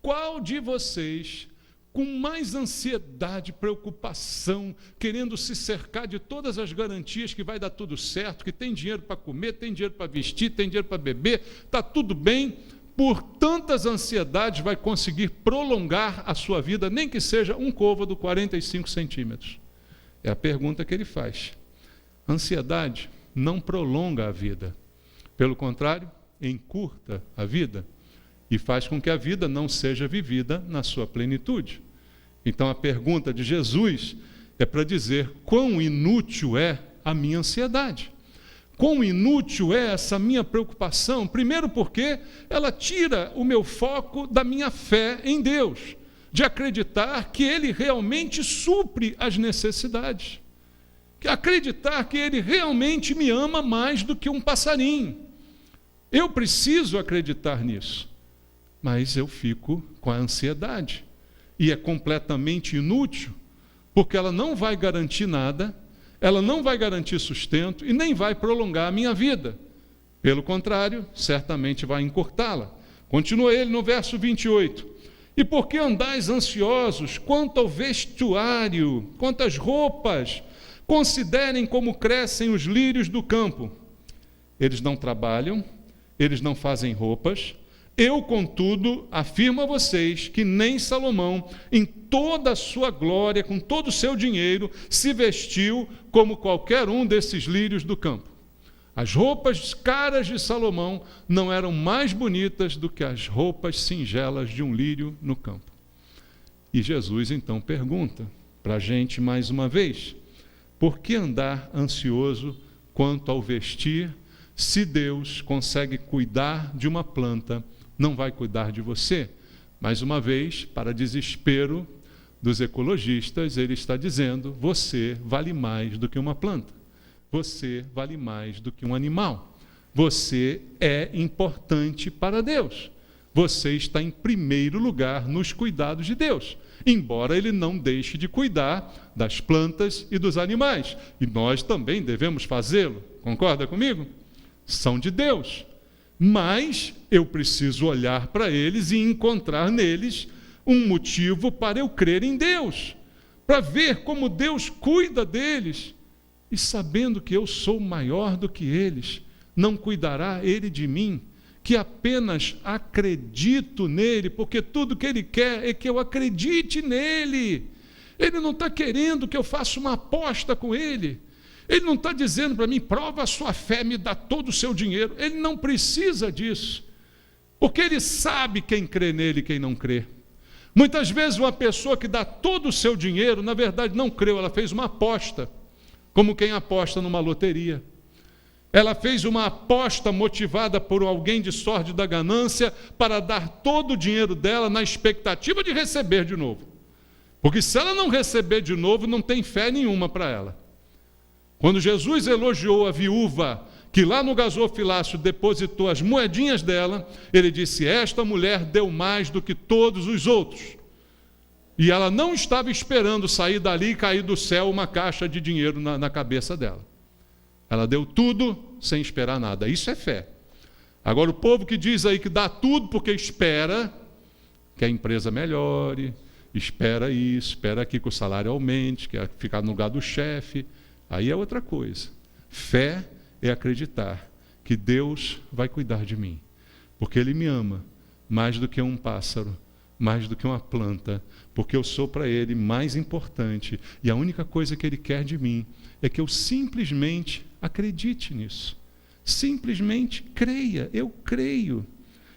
Qual de vocês, com mais ansiedade, preocupação, querendo se cercar de todas as garantias que vai dar tudo certo, que tem dinheiro para comer, tem dinheiro para vestir, tem dinheiro para beber, está tudo bem, por tantas ansiedades vai conseguir prolongar a sua vida, nem que seja um côvado 45 centímetros? É a pergunta que ele faz. Ansiedade não prolonga a vida, pelo contrário, encurta a vida e faz com que a vida não seja vivida na sua plenitude. Então a pergunta de Jesus é para dizer quão inútil é a minha ansiedade. Quão inútil é essa minha preocupação? Primeiro porque ela tira o meu foco da minha fé em Deus, de acreditar que Ele realmente supre as necessidades, acreditar que Ele realmente me ama mais do que um passarinho. Eu preciso acreditar nisso, mas eu fico com a ansiedade. E é completamente inútil, porque ela não vai garantir nada, ela não vai garantir sustento e nem vai prolongar a minha vida. Pelo contrário, certamente vai encurtá-la. Continua ele no verso 28. E por que andais ansiosos quanto ao vestuário, quanto às roupas? Considerem como crescem os lírios do campo. Eles não trabalham, eles não fazem roupas. Eu, contudo, afirmo a vocês que nem Salomão, em toda a sua glória, com todo o seu dinheiro, se vestiu como qualquer um desses lírios do campo. As roupas caras de Salomão não eram mais bonitas do que as roupas singelas de um lírio no campo. E Jesus, então, pergunta para a gente mais uma vez, por que andar ansioso quanto ao vestir, se Deus consegue cuidar de uma planta, não vai cuidar de você? Mais uma vez, para desespero dos ecologistas, ele está dizendo, você vale mais do que uma planta, você vale mais do que um animal, você é importante para Deus, você está em primeiro lugar nos cuidados de Deus, embora Ele não deixe de cuidar das plantas e dos animais, e nós também devemos fazê-lo, concorda comigo? São de Deus, mas eu preciso olhar para eles e encontrar neles um motivo para eu crer em Deus, para ver como Deus cuida deles, e sabendo que eu sou maior do que eles, não cuidará Ele de mim, que apenas acredito nele, porque tudo que Ele quer é que eu acredite nele. Ele não está querendo que eu faça uma aposta com Ele. Ele não está dizendo para mim, prova a sua fé, me dá todo o seu dinheiro. Ele não precisa disso, porque Ele sabe quem crê nele e quem não crê. Muitas vezes uma pessoa que dá todo o seu dinheiro, na verdade não creu, ela fez uma aposta, como quem aposta numa loteria. Ela fez uma aposta motivada por alguém de sorte da ganância para dar todo o dinheiro dela na expectativa de receber de novo. Porque se ela não receber de novo, não tem fé nenhuma para ela. Quando Jesus elogiou a viúva que lá no gasofilácio depositou as moedinhas dela, ele disse, esta mulher deu mais do que todos os outros. E ela não estava esperando sair dali e cair do céu uma caixa de dinheiro na cabeça dela. Ela deu tudo sem esperar nada. Isso é fé. Agora, o povo que diz aí que dá tudo porque espera que a empresa melhore, espera isso, espera aqui que o salário aumente, quer ficar no lugar do chefe, aí é outra coisa. Fé é acreditar que Deus vai cuidar de mim, porque Ele me ama mais do que um pássaro, mais do que uma planta, porque eu sou para Ele mais importante, e a única coisa que Ele quer de mim é que eu simplesmente acredite nisso, simplesmente creia. Eu creio,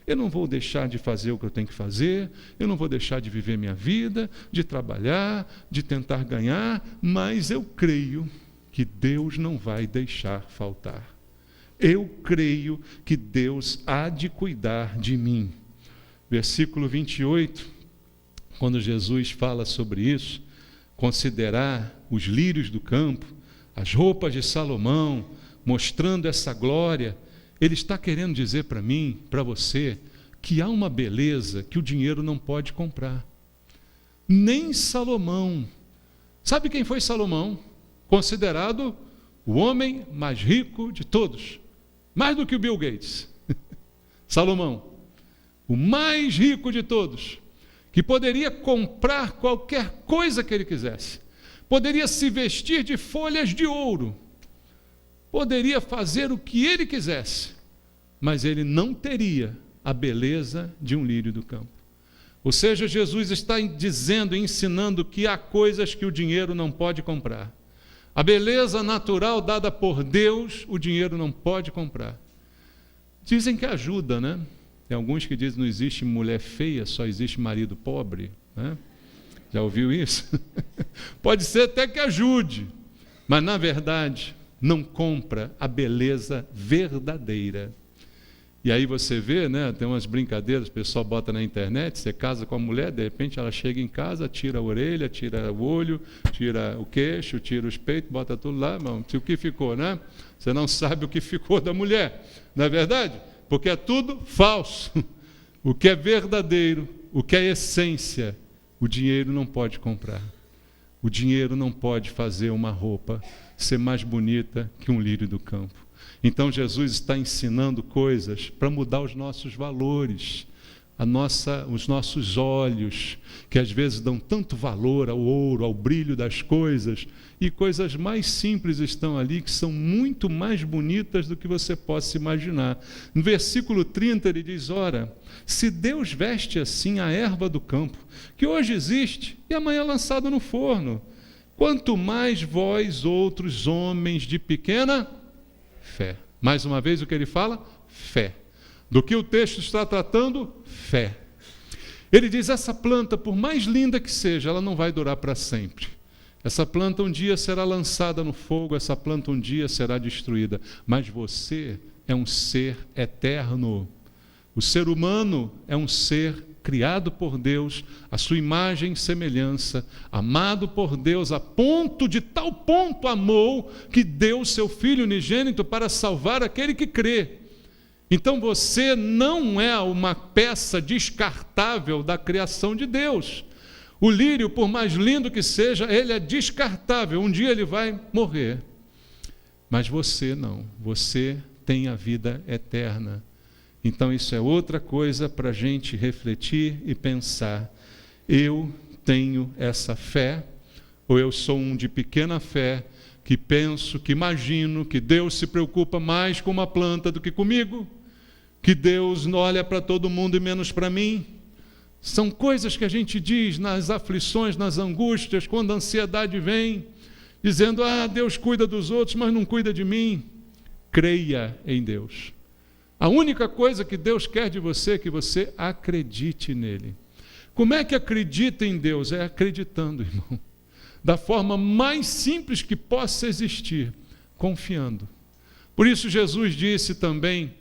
eu não vou deixar de fazer o que eu tenho que fazer, eu não vou deixar de viver minha vida, de trabalhar, de tentar ganhar, mas eu creio que Deus não vai deixar faltar. Eu creio que Deus há de cuidar de mim. Versículo 28, quando Jesus fala sobre isso, considerar os lírios do campo, as roupas de Salomão, mostrando essa glória, Ele está querendo dizer para mim, para você, que há uma beleza que o dinheiro não pode comprar. Nem Salomão. Sabe quem foi Salomão? Considerado o homem mais rico de todos, mais do que o Bill Gates. Salomão, o mais rico de todos, que poderia comprar qualquer coisa que ele quisesse, poderia se vestir de folhas de ouro, poderia fazer o que ele quisesse, mas ele não teria a beleza de um lírio do campo. Ou seja, Jesus está dizendo, ensinando que há coisas que o dinheiro não pode comprar. A beleza natural dada por Deus, o dinheiro não pode comprar. Dizem que ajuda, né? Tem alguns que dizem que não existe mulher feia, só existe marido pobre, né? Já ouviu isso? Pode ser até que ajude, mas na verdade não compra a beleza verdadeira. E aí você vê, né, tem umas brincadeiras, o pessoal bota na internet, você casa com a mulher, de repente ela chega em casa, tira a orelha, tira o olho, tira o queixo, tira os peitos, bota tudo lá, irmão. O que ficou, né? Você não sabe o que ficou da mulher, não é verdade? Porque é tudo falso. O que é verdadeiro, o que é essência, o dinheiro não pode comprar. O dinheiro não pode fazer uma roupa ser mais bonita que um lírio do campo. Então Jesus está ensinando coisas para mudar os nossos valores, os nossos olhos, que às vezes dão tanto valor ao ouro, ao brilho das coisas, e coisas mais simples estão ali, que são muito mais bonitas do que você possa imaginar. No versículo 30 ele diz, ora, se Deus veste assim a erva do campo, que hoje existe e amanhã é lançada no forno, quanto mais vós outros homens de pequena fé. Mais uma vez o que ele fala? Fé. Do que o texto está tratando? Fé. Ele diz, essa planta, por mais linda que seja, ela não vai durar para sempre. Essa planta um dia será lançada no fogo, essa planta um dia será destruída. Mas você é um ser eterno. O ser humano é um ser criado por Deus, a sua imagem e semelhança, amado por Deus, a ponto de tal ponto amou, que deu seu Filho unigênito para salvar aquele que crê. Então você não é uma peça descartável da criação de Deus. O lírio, por mais lindo que seja, ele é descartável. Um dia ele vai morrer. Mas você não. Você tem a vida eterna. Então isso é outra coisa para a gente refletir e pensar. Eu tenho essa fé, ou eu sou um de pequena fé, que penso, que imagino que Deus se preocupa mais com uma planta do que comigo? Que Deus não olha para todo mundo e menos para mim? São coisas que a gente diz nas aflições, nas angústias, quando a ansiedade vem, dizendo, Deus cuida dos outros, mas não cuida de mim. Creia em Deus. A única coisa que Deus quer de você é que você acredite nele. Como é que acredita em Deus? É acreditando, irmão. Da forma mais simples que possa existir, confiando. Por isso Jesus disse também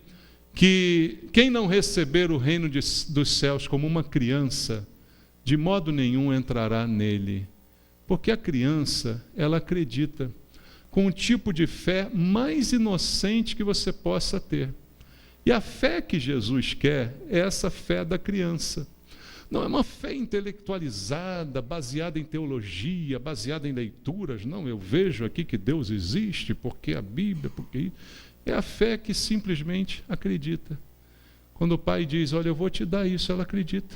que quem não receber o reino dos céus como uma criança, de modo nenhum entrará nele. Porque a criança, ela acredita com o tipo de fé mais inocente que você possa ter. E a fé que Jesus quer é essa fé da criança. Não é uma fé intelectualizada, baseada em teologia, baseada em leituras. Não, eu vejo aqui que Deus existe, porque a Bíblia, porque... É a fé que simplesmente acredita. Quando o pai diz, olha, eu vou te dar isso, ela acredita.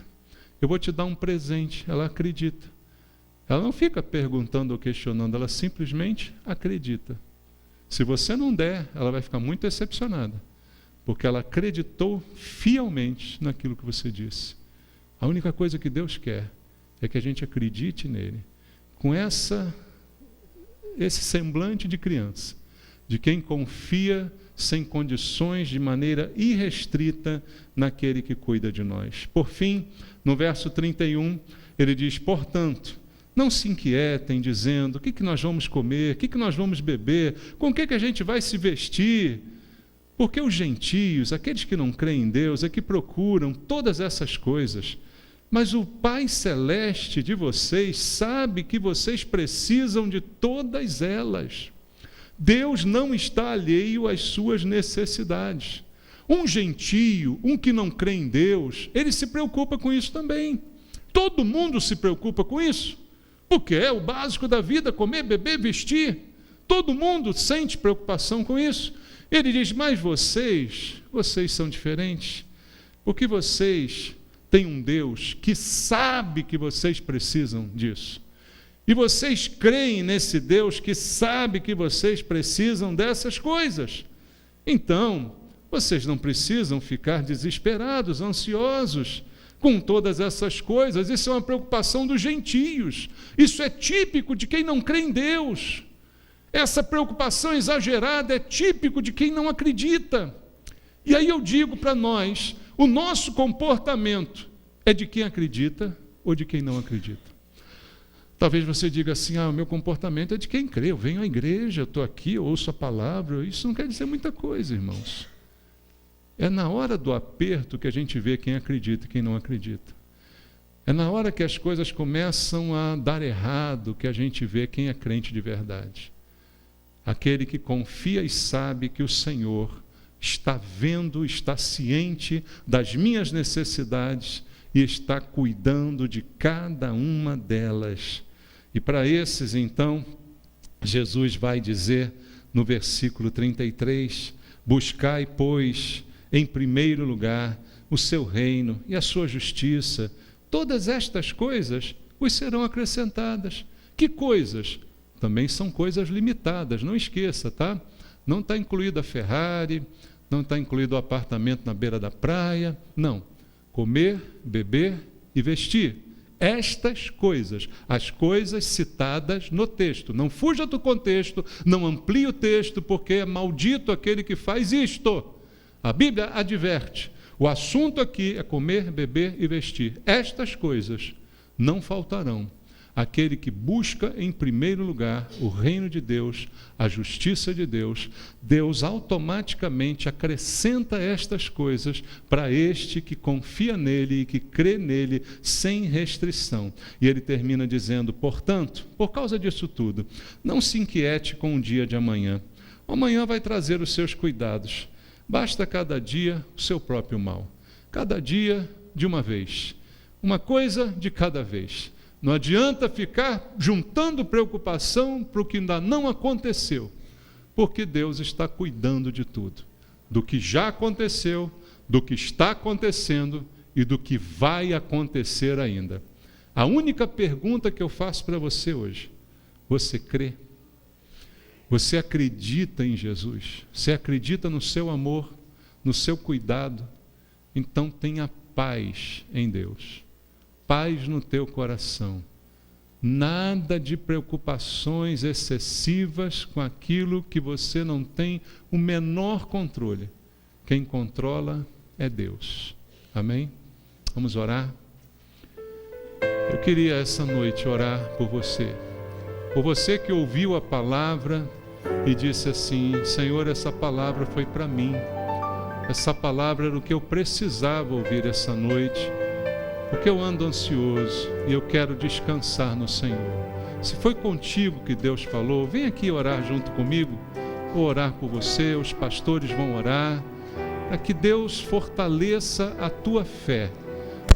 Eu vou te dar um presente, ela acredita. Ela não fica perguntando ou questionando, ela simplesmente acredita. Se você não der, ela vai ficar muito decepcionada, porque ela acreditou fielmente naquilo que você disse. A única coisa que Deus quer é que a gente acredite nele, com esse semblante de criança, de quem confia sem condições, de maneira irrestrita, naquele que cuida de nós. Por fim, no verso 31, ele diz, portanto, não se inquietem dizendo, o que nós vamos comer, o que nós vamos beber, com o que a gente vai se vestir, porque os gentios, aqueles que não creem em Deus, é que procuram todas essas coisas, mas o Pai Celeste de vocês sabe que vocês precisam de todas elas. Deus não está alheio às suas necessidades. Um gentio, um que não crê em Deus, ele se preocupa com isso também. Todo mundo se preocupa com isso, porque é o básico da vida, comer, beber, vestir. Todo mundo sente preocupação com isso. Ele diz, mas vocês são diferentes, porque vocês têm um Deus que sabe que vocês precisam disso. E vocês creem nesse Deus que sabe que vocês precisam dessas coisas. Então, vocês não precisam ficar desesperados, ansiosos com todas essas coisas. Isso é uma preocupação dos gentios. Isso é típico de quem não crê em Deus. Essa preocupação exagerada é típico de quem não acredita. E aí eu digo para nós, o nosso comportamento é de quem acredita ou de quem não acredita? Talvez você diga assim, o meu comportamento é de quem crê, eu venho à igreja, eu estou aqui, eu ouço a palavra. Isso não quer dizer muita coisa, irmãos. É na hora do aperto que a gente vê quem acredita e quem não acredita. É na hora que as coisas começam a dar errado que a gente vê quem é crente de verdade. Aquele que confia e sabe que o Senhor está vendo, está ciente das minhas necessidades e está cuidando de cada uma delas. E para esses, então, Jesus vai dizer no versículo 33, buscai, pois, em primeiro lugar o seu reino e a sua justiça. Todas estas coisas vos serão acrescentadas. Que coisas? Também são coisas limitadas, não esqueça, tá? Não está incluído a Ferrari, não está incluído o apartamento na beira da praia, não. Comer, beber e vestir. Estas coisas, as coisas citadas no texto. Não fuja do contexto, não amplie o texto, porque é maldito aquele que faz isto. A Bíblia adverte. O assunto aqui é comer, beber e vestir. Estas coisas não faltarão. Aquele que busca em primeiro lugar o reino de Deus, a justiça de Deus, Deus automaticamente acrescenta estas coisas para este que confia nele e que crê nele sem restrição. E ele termina dizendo, portanto, por causa disso tudo, não se inquiete com o dia de amanhã. O amanhã vai trazer os seus cuidados. Basta cada dia o seu próprio mal. Cada dia de uma vez. Uma coisa de cada vez. Não adianta ficar juntando preocupação para o que ainda não aconteceu, porque Deus está cuidando de tudo. Do que já aconteceu, do que está acontecendo e do que vai acontecer ainda. A única pergunta que eu faço para você hoje: você crê? Você acredita em Jesus? Você acredita no seu amor, no seu cuidado? Então tenha paz em Deus. Paz no teu coração. Nada de preocupações excessivas com aquilo que você não tem o menor controle. Quem controla é Deus. Amém? Vamos orar? Eu queria essa noite orar por você. Por você que ouviu a palavra e disse assim: Senhor, essa palavra foi para mim. Essa palavra era o que eu precisava ouvir essa noite, porque eu ando ansioso e eu quero descansar no Senhor. Se foi contigo que Deus falou, vem aqui orar junto comigo. Vou orar por você, os pastores vão orar, para que Deus fortaleça a tua fé,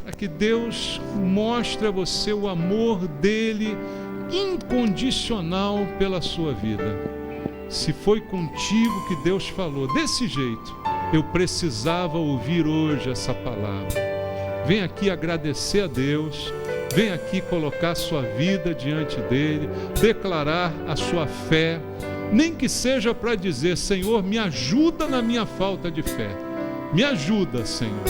para que Deus mostre a você o amor dele incondicional pela sua vida. Se foi contigo que Deus falou desse jeito, eu precisava ouvir hoje essa palavra. Vem aqui agradecer a Deus, vem aqui colocar a sua vida diante dele, declarar a sua fé, nem que seja para dizer: Senhor, me ajuda na minha falta de fé, me ajuda, Senhor.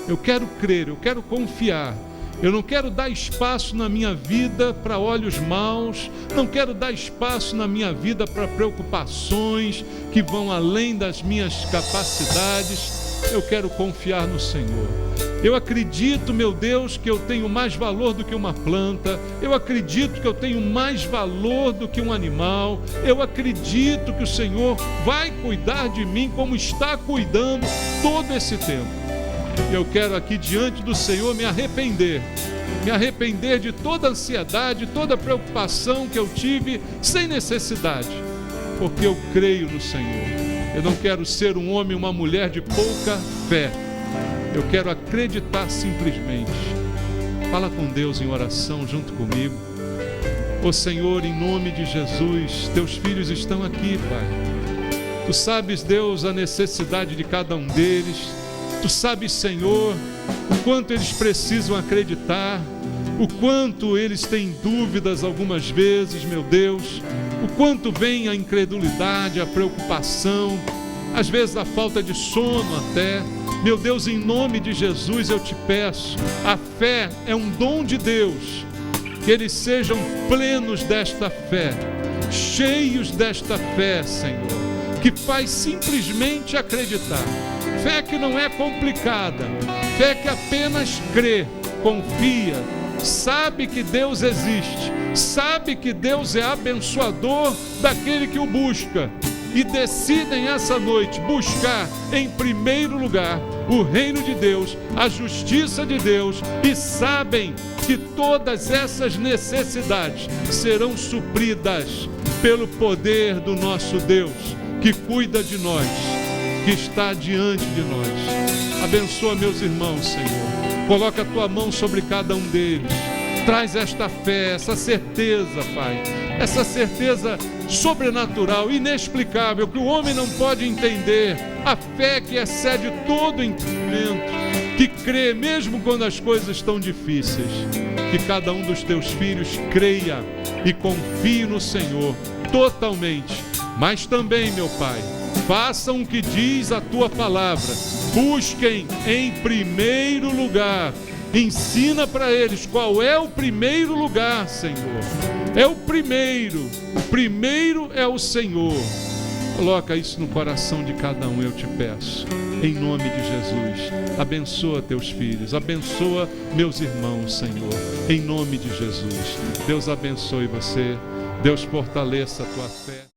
Eu quero crer, eu quero confiar. Eu não quero dar espaço na minha vida para olhos maus, não quero dar espaço na minha vida para preocupações que vão além das minhas capacidades. Eu quero confiar no Senhor. Eu acredito, meu Deus, que eu tenho mais valor do que uma planta. Eu acredito que eu tenho mais valor do que um animal. Eu acredito que o Senhor vai cuidar de mim como está cuidando todo esse tempo. Eu quero aqui diante do Senhor me arrepender de toda ansiedade, toda preocupação que eu tive sem necessidade, porque eu creio no Senhor. Eu não quero ser um homem, uma mulher de pouca fé. Eu quero acreditar simplesmente. Fala com Deus em oração junto comigo. Ó Senhor, em nome de Jesus, teus filhos estão aqui, Pai. Tu sabes, Deus, a necessidade de cada um deles. Tu sabes, Senhor, o quanto eles precisam acreditar, o quanto eles têm dúvidas algumas vezes, meu Deus, o quanto vem a incredulidade, a preocupação, às vezes a falta de sono até. Meu Deus, em nome de Jesus eu te peço, a fé é um dom de Deus, que eles sejam plenos desta fé, cheios desta fé, Senhor, que faz simplesmente acreditar. Fé que não é complicada, fé que apenas crê, confia, sabe que Deus existe, sabe que Deus é abençoador daquele que o busca, e decidem essa noite buscar em primeiro lugar o reino de Deus, a justiça de Deus, e sabem que todas essas necessidades serão supridas pelo poder do nosso Deus, que cuida de nós, que está diante de nós. Abençoa meus irmãos, Senhor. Coloca a tua mão sobre cada um deles. Traz esta fé, essa certeza, Pai. Essa certeza sobrenatural, inexplicável, que o homem não pode entender. A fé que excede todo entendimento, que crê mesmo quando as coisas estão difíceis. Que cada um dos teus filhos creia e confie no Senhor totalmente. Mas também, meu Pai, façam o que diz a tua palavra. Busquem em primeiro lugar. Ensina para eles qual é o primeiro lugar, Senhor. É o primeiro é o Senhor. Coloca isso no coração de cada um, eu te peço, em nome de Jesus. Abençoa teus filhos, abençoa meus irmãos, Senhor, em nome de Jesus. Deus abençoe você, Deus fortaleça a tua fé.